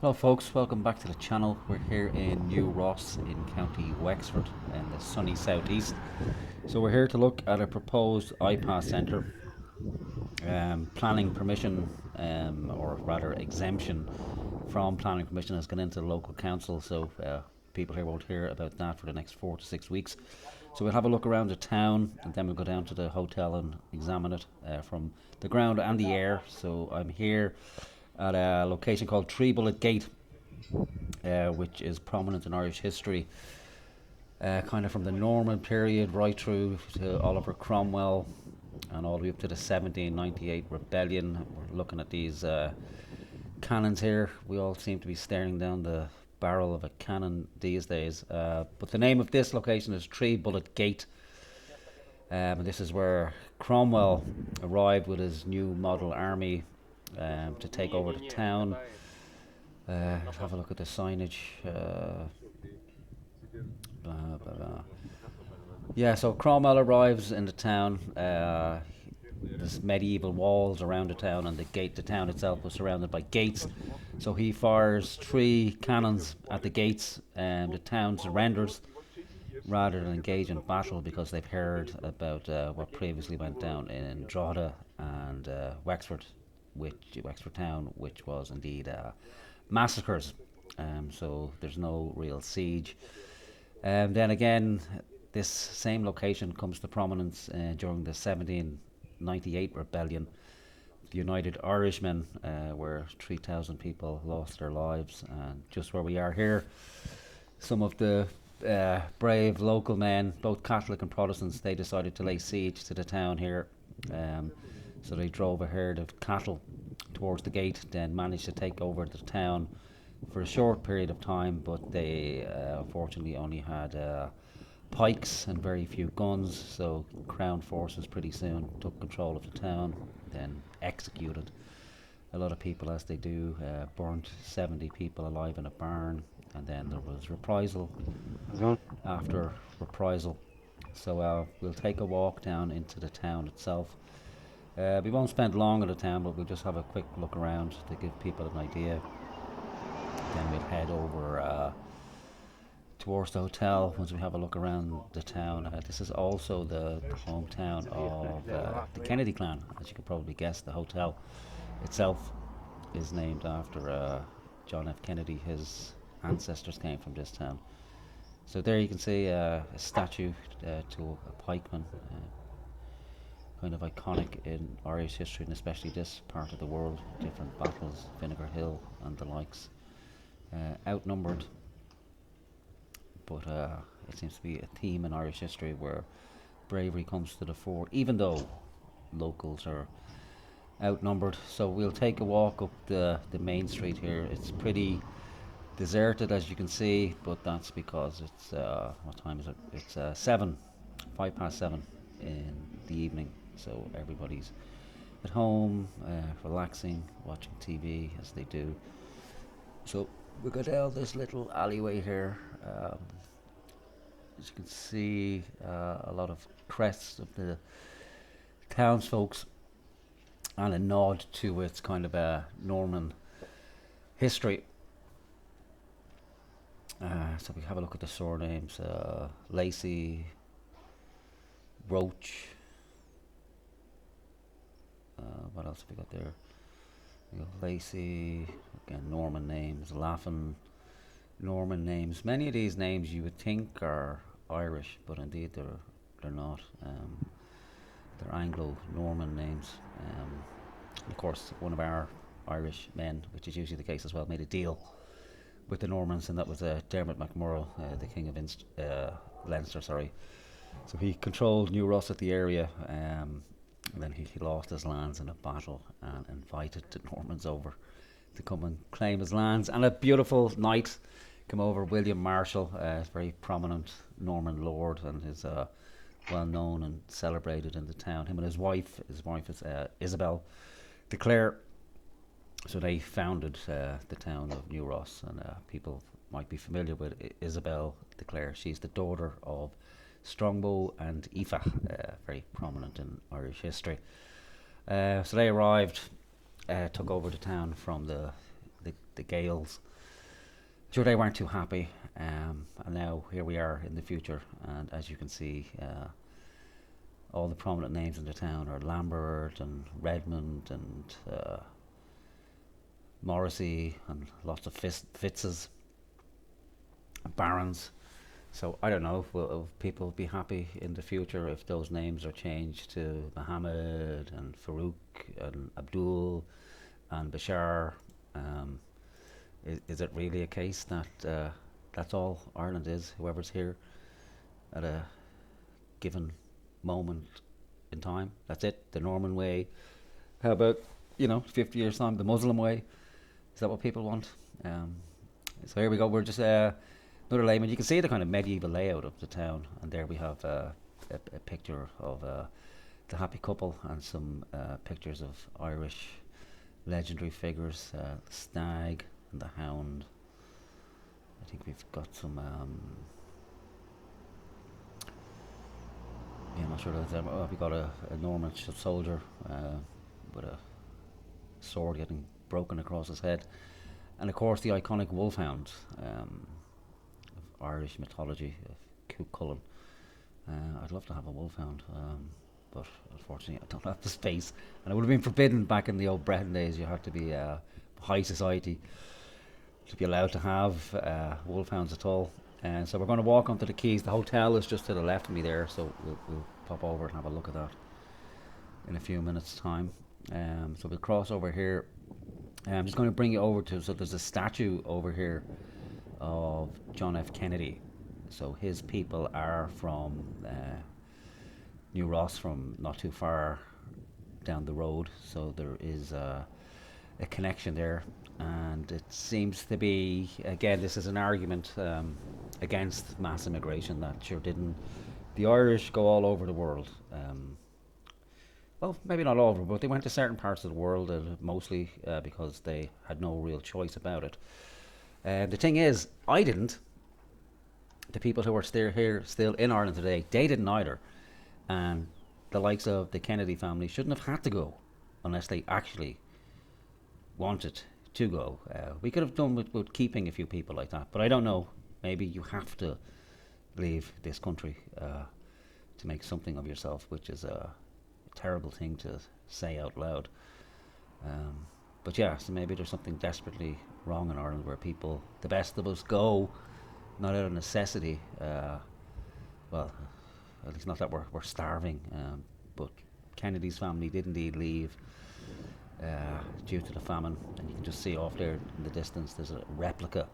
Hello folks, welcome back to the channel. We're here in New Ross in County Wexford in the sunny southeast. So we're here to look at a proposed IPAS centre. Planning permission, or rather exemption from planning permission has gone into the local council, so people here won't hear about that for the next 4 to 6 weeks. So we'll have a look around the town and then we'll go down to the hotel and examine it from the ground and the air. So I'm here at a location called Three Bullet Gate, which is prominent in Irish history, kind of from the Norman period right through to Oliver Cromwell and all the way up to the 1798 rebellion. We're looking at these cannons here. We all seem to be staring down the barrel of a cannon these days. But the name of this location is Three Bullet Gate. And this is where Cromwell arrived with his new model army to take over the town. Let's have a look at the signage. Blah, blah, blah. Yeah, so Cromwell arrives in the town. There's medieval walls around the town, and the town itself was surrounded by gates. So he fires 3 cannons at the gates, and the town surrenders rather than engage in battle because they've heard about what previously went down in Drogheda and Wexford town, which was indeed massacres. So there's no real siege. Then again, this same location comes to prominence during the 1798 rebellion. The United Irishmen, where 3,000 people lost their lives, and just where we are here, some of the brave local men, both Catholic and Protestants, they decided to lay siege to the town here. So they drove a herd of cattle towards the gate, then managed to take over the town for a short period of time, but they unfortunately only had pikes and very few guns, so Crown forces pretty soon took control of the town, then executed a lot of people as they do, burnt 70 people alive in a barn, and then there was reprisal after reprisal. So we'll take a walk down into the town itself. We won't spend long in the town, but we'll just have a quick look around to give people an idea. Then we'll head over towards the hotel once we have a look around the town. This is also the hometown of the Kennedy clan, as you could probably guess. The hotel itself is named after John F. Kennedy. His ancestors came from this town. So there you can see a statue to a pikeman. Kind of iconic in Irish history, and especially this part of the world. Different battles, Vinegar Hill and the likes. Outnumbered, but it seems to be a theme in Irish history where bravery comes to the fore, even though locals are outnumbered. So we'll take a walk up the main street here. It's pretty deserted, as you can see, but that's because it's what time is it? It's 5:07 in the evening. So everybody's at home, relaxing, watching TV as they do. So we go down this little alleyway here. As you can see, a lot of crests of the townsfolk, and a nod to its kind of a Norman history. So we have a look at the surnames: Lacey, Roach. What else have we got there? We got Lacey, again Norman names, Laffin, Norman names. Many of these names you would think are Irish, but indeed they're not. They're Anglo-Norman names. And of course, one of our Irish men, which is usually the case as well, made a deal with the Normans, and that was Dermot MacMurrough, the King of Leinster. Sorry. So he controlled New Ross at the area. And then he lost his lands in a battle and invited the Normans over to come and claim his lands. And a beautiful knight came over, William Marshall, a very prominent Norman lord, and is well known and celebrated in the town. Him and his wife is Isabel de Clare. So they founded the town of New Ross, and people might be familiar with Isabel de Clare. She's the daughter of Strongbow and Aoife, very prominent in Irish history. So they arrived, took over the town from the the Gaels. Sure, they weren't too happy, and now here we are in the future, and as you can see, all the prominent names in the town are Lambert and Redmond and Morrissey and lots of Fitzes, Barons. So I don't know if people will be happy in the future if those names are changed to Mohammed and Farouk and Abdul and Bashar. Um, is it really a case that that's all Ireland is? Whoever's here at a given moment in time, that's it. The Norman way. How about 50 years time, the Muslim way? Is that what people want? So here we go. We're just another layman. You can see the kind of medieval layout of the town, and there we have a picture of the happy couple and some pictures of Irish legendary figures, the stag and the hound. I think we've got some. I'm not sure that's. We got a Norman soldier with a sword getting broken across his head, and of course the iconic wolfhound of Irish mythology of Cú Chulainn. I'd love to have a wolfhound, but unfortunately I don't have the space, and it would have been forbidden back in the old Breton days. You had to be high society to be allowed to have wolfhounds at all. And so we're going to walk onto the quays. The hotel is just to the left of me there, so we'll pop over and have a look at that in a few minutes' time. So we'll cross over here. I'm just going to bring you over so there's a statue over here of John F. Kennedy. So his people are from New Ross, from not too far down the road. So there is a connection there. And it seems to be, again, this is an argument against mass immigration that sure didn't. The Irish go all over the world. Well, maybe not all over, but they went to certain parts of the world, mostly because they had no real choice about it. The thing is, I didn't. The people who are still in Ireland today, they didn't either. And the likes of the Kennedy family shouldn't have had to go unless they actually wanted to go. We could have done with keeping a few people like that, but I don't know. Maybe you have to leave this country to make something of yourself, which is a terrible thing to say out loud. But yeah, so maybe there's something desperately wrong in Ireland where people, the best of us, go not out of necessity. Well, at least not that we're starving. But Kennedy's family did indeed leave due to the famine, and you can just see off there in the distance there's a replica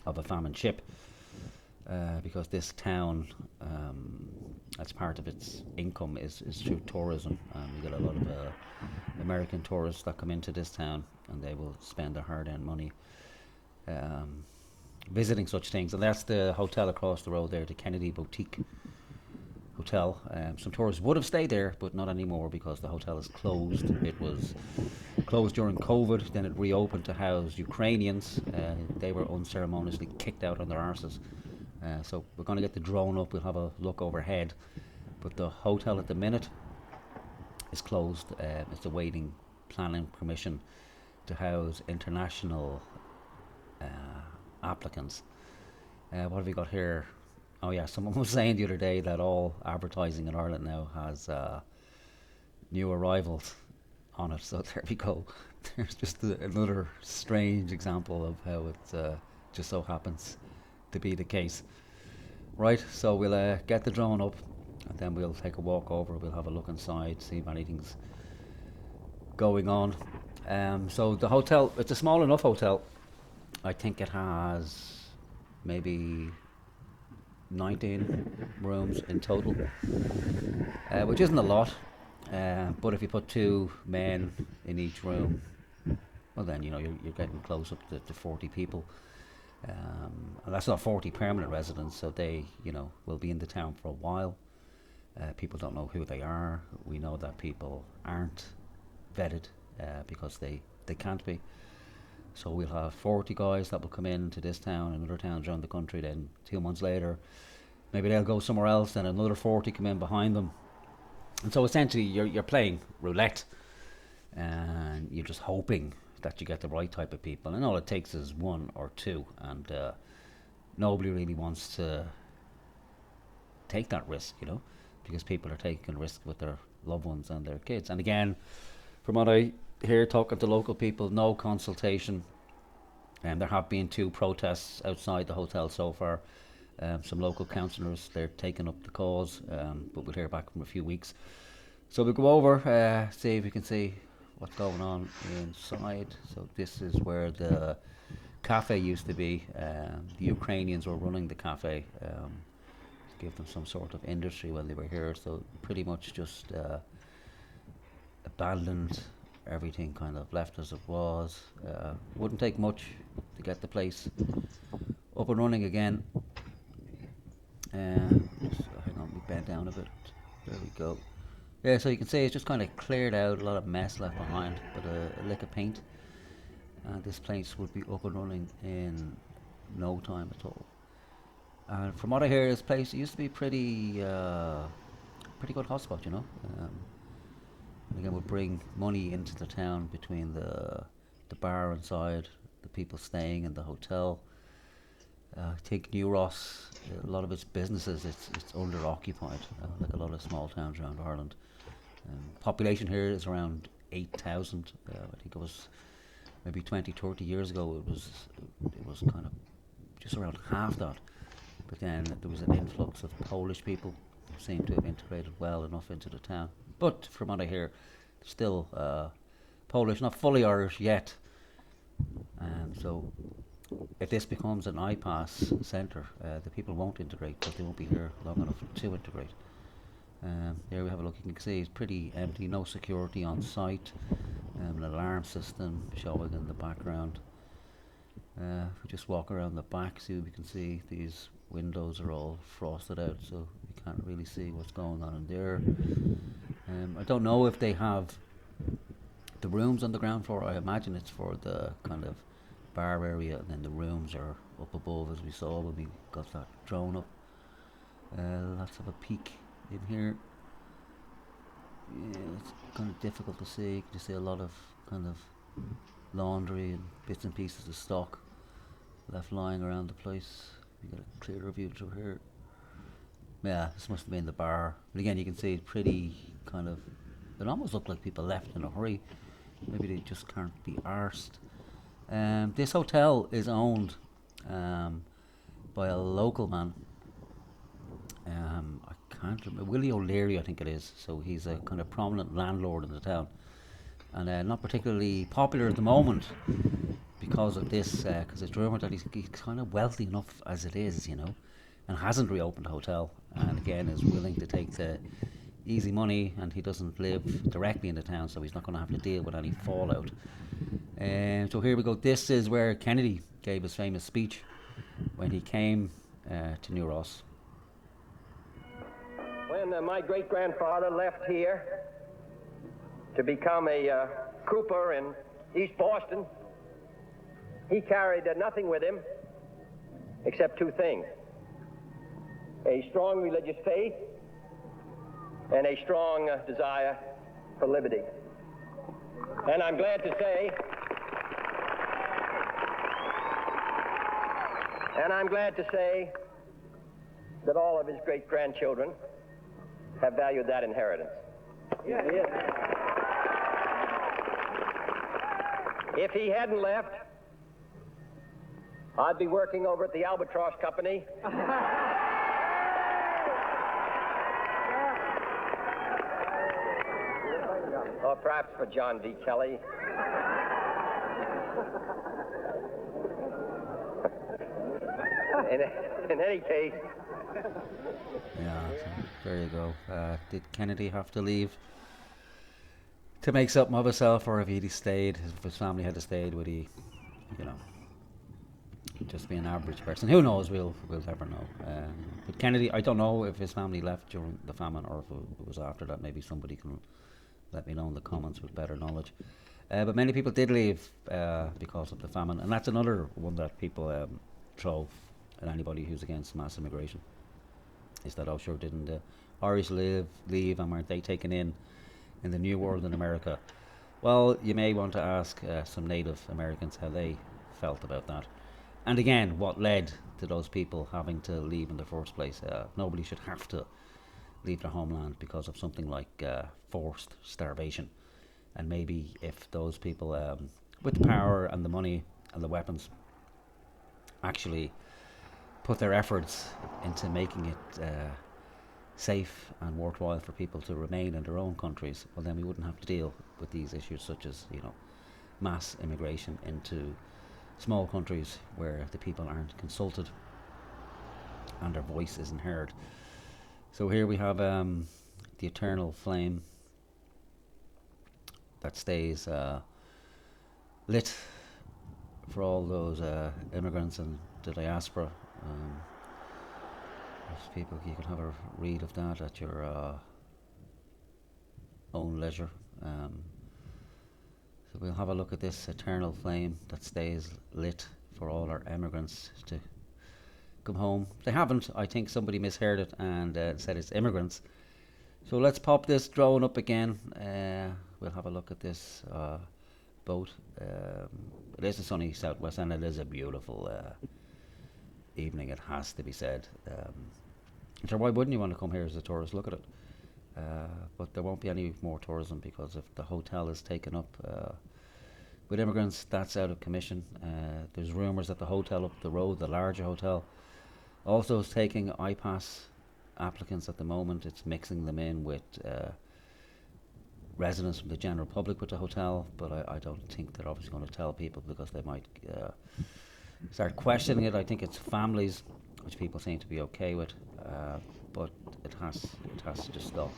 of a famine ship, because this town, as part of its income, is through tourism. We get a lot of American tourists that come into this town, and they will spend their hard-earned money visiting such things. And that's the hotel across the road there, the Kennedy Boutique Hotel. Some tourists would have stayed there, but not anymore because the hotel is closed. It was closed during COVID, then it reopened to house Ukrainians. They were unceremoniously kicked out on their arses. So we're going to get the drone up, we'll have a look overhead. But the hotel at the minute is closed. It's awaiting planning permission to house international applicants. What have we got here? Oh yeah, someone was saying the other day that all advertising in Ireland now has new arrivals on it. So there we go. There's just another strange example of how it just so happens to be the case. Right, so we'll get the drone up, and then we'll take a walk over. We'll have a look inside, see if anything's going on. So the hotel, it's a small enough hotel. I think it has maybe 19 rooms in total, which isn't a lot, but if you put two men in each room, well then you're getting close up to 40 people, and that's not 40 permanent residents, so they will be in the town for a while. People don't know who they are. We know that people aren't vetted because they can't be. So we'll have 40 guys that will come into this town and other towns around the country. Then 2 months later, maybe they'll go somewhere else, and another 40 come in behind them. And so essentially, you're playing roulette, and you're just hoping that you get the right type of people. And all it takes is one or two, and nobody really wants to take that risk, you know, because people are taking risk with their loved ones and their kids. And again, from what I hear talking to local people, no consultation. And there have been 2 protests outside the hotel so far. Some local councillors, they're taking up the cause, but we'll hear back from a few weeks. So we'll go over, see if we can see what's going on inside. So this is where the cafe used to be. The Ukrainians were running the cafe to give them some sort of industry when they were here. So pretty much just abandoned everything, kind of left as it was. Wouldn't take much to get the place up and running again. Just, hang on, we bent down a bit. There we go. Yeah, so you can see it's just kind of cleared out, a lot of mess left behind, but a lick of paint. And this place would be up and running in no time at all. And from what I hear, this place used to be pretty good hotspot, you know. And again, would bring money into the town between the bar inside, the people staying in the hotel. Take New Ross, a lot of its businesses, it's under occupied, like a lot of small towns around Ireland. Population here is around 8,000. I think it was maybe 20, 30 years ago. It was kind of just around half that. But then there was an influx of Polish people who seemed to have integrated well enough into the town. But from what I hear, still Polish, not fully Irish yet. So if this becomes an IPAS centre, the people won't integrate, but they won't be here long enough to integrate. There we have a look. You can see it's pretty empty, no security on site. An alarm system showing in the background. If we just walk around the back, see, we can see these windows are all frosted out, so we can't really see what's going on in there. I don't know if they have the rooms on the ground floor. I imagine it's for the kind of bar area, and then the rooms are up above, as we saw when we got that drone up. Let's have a peek in here. Yeah, it's kind of difficult to see. You can just see a lot of kind of laundry and bits and pieces of stock left lying around the place. We got a clearer view through here. Yeah, this must have been the bar. But again, you can see it's pretty kind of, it almost looked like people left in a hurry. Maybe they just can't be arsed. This hotel is owned by a local man. I can't remember, Willie O'Leary I think it is. So he's a kind of prominent landlord in the town. And not particularly popular at the moment because of this, because it's rumoured that he's kind of wealthy enough as it is, you know, and hasn't reopened the hotel, and again is willing to take the easy money, and he doesn't live directly in the town, so he's not going to have to deal with any fallout. So here we go. This is where Kennedy gave his famous speech when he came to New Ross. When my great-grandfather left here to become a cooper in East Boston, he carried nothing with him except 2 things: a strong religious faith and a strong desire for liberty. And I'm glad to say that all of his great-grandchildren have valued that inheritance. Yeah. If he hadn't left, I'd be working over at the Albatross Company. Or perhaps for John V. Kelly. In any case. Yeah, so there you go. Did Kennedy have to leave to make something of himself, or if he'd stayed, if his family had stayed, would he, you know, just be an average person? Who knows? We'll never know. But Kennedy, I don't know if his family left during the famine or if it was after that. Maybe somebody can let me know in the comments with better knowledge. But many people did leave because of the famine, and that's another one that people throw at anybody who's against mass immigration. Is that, oh sure, didn't the Irish leave, and weren't they taken in the New World in America Well, you may want to ask some Native Americans how they felt about that. And again, what led to those people having to leave in the first place. Nobody should have to leave their homeland because of something like forced starvation. And maybe if those people with the power and the money and the weapons actually put their efforts into making it safe and worthwhile for people to remain in their own countries, well, then we wouldn't have to deal with these issues such as, mass immigration into small countries where the people aren't consulted and their voice isn't heard. So here we have the eternal flame that stays lit for all those immigrants and the diaspora. People, you can have a read of that at your own leisure. So we'll have a look at this eternal flame that stays lit for all our immigrants to come home. They haven't. I think somebody misheard it and said it's immigrants. So let's pop this drone up again. We'll have a look at this boat. It is a sunny southwest and it is a beautiful evening, it has to be said. So why wouldn't you want to come here as a tourist? Look at it. But there won't be any more tourism because if the hotel is taken up with immigrants, that's out of commission. There's rumours that the hotel up the road, the larger hotel, also is taking IPAS applicants at the moment. It's mixing them in with residents from the general public with the hotel, but I don't think they're obviously going to tell people because they might start questioning it. I think it's families, which people seem to be okay with, but it has to just stop.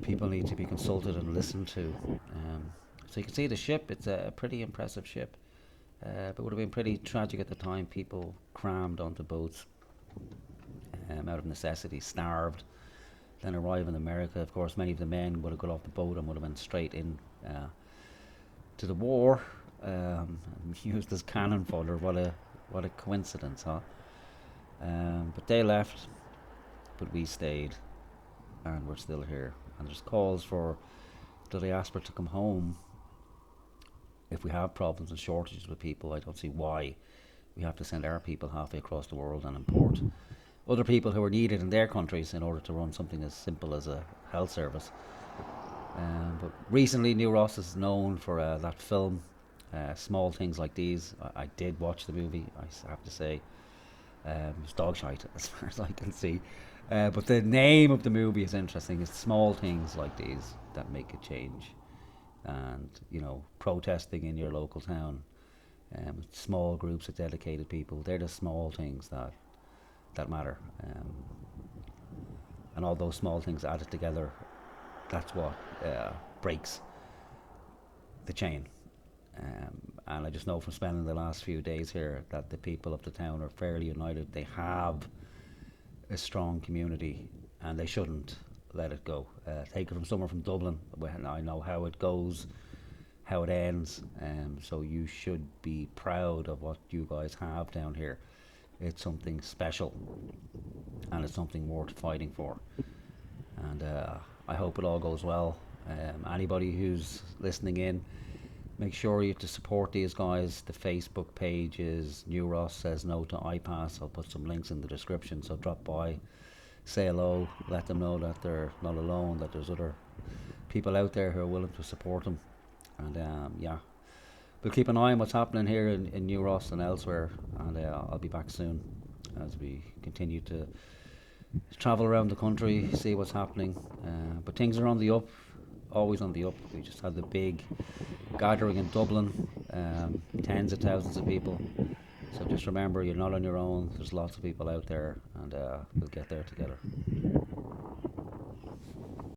People need to be consulted and listened to. So you can see the ship, it's a pretty impressive ship, but it would have been pretty tragic at the time. People crammed onto boats out of necessity, starved, then arrive in America. Of course, many of the men would have got off the boat and would have went straight in to the war, used as cannon fodder. What a coincidence, huh? But they left, but we stayed, and we're still here. And there's calls for the diaspora to come home. If we have problems and shortages with people, I don't see why we have to send our people halfway across the world and import other people who are needed in their countries in order to run something as simple as a health service. But recently, New Ross is known for that film, Small Things Like These. I did watch the movie, I have to say. It's dog shite as far as I can see. But the name of the movie is interesting. It's Small Things Like These that make a change. And, protesting in your local town, small groups of dedicated people, they're the small things that matter. And all those small things added together, that's what breaks the chain. And I just know from spending the last few days here that the people of the town are fairly united. They have a strong community and they shouldn't let it go. Take it from somewhere from Dublin, when I know how it goes, how it ends, so you should be proud of what you guys have down here. It's something special and it's something worth fighting for. And I hope it all goes well. Anybody who's listening in, make sure you to support these guys. The Facebook page is New Ross Says No to IPAS. I'll put some links in the description, so drop by, say hello, let them know that they're not alone, that there's other people out there who are willing to support them. And we'll keep an eye on what's happening here in New Ross and elsewhere, and I'll be back soon as we continue to travel around the country, see what's happening. But things are on the up, always on the up. We just had the big gathering in Dublin, tens of thousands of people. So just remember, you're not on your own. There's lots of people out there, and we'll get there together.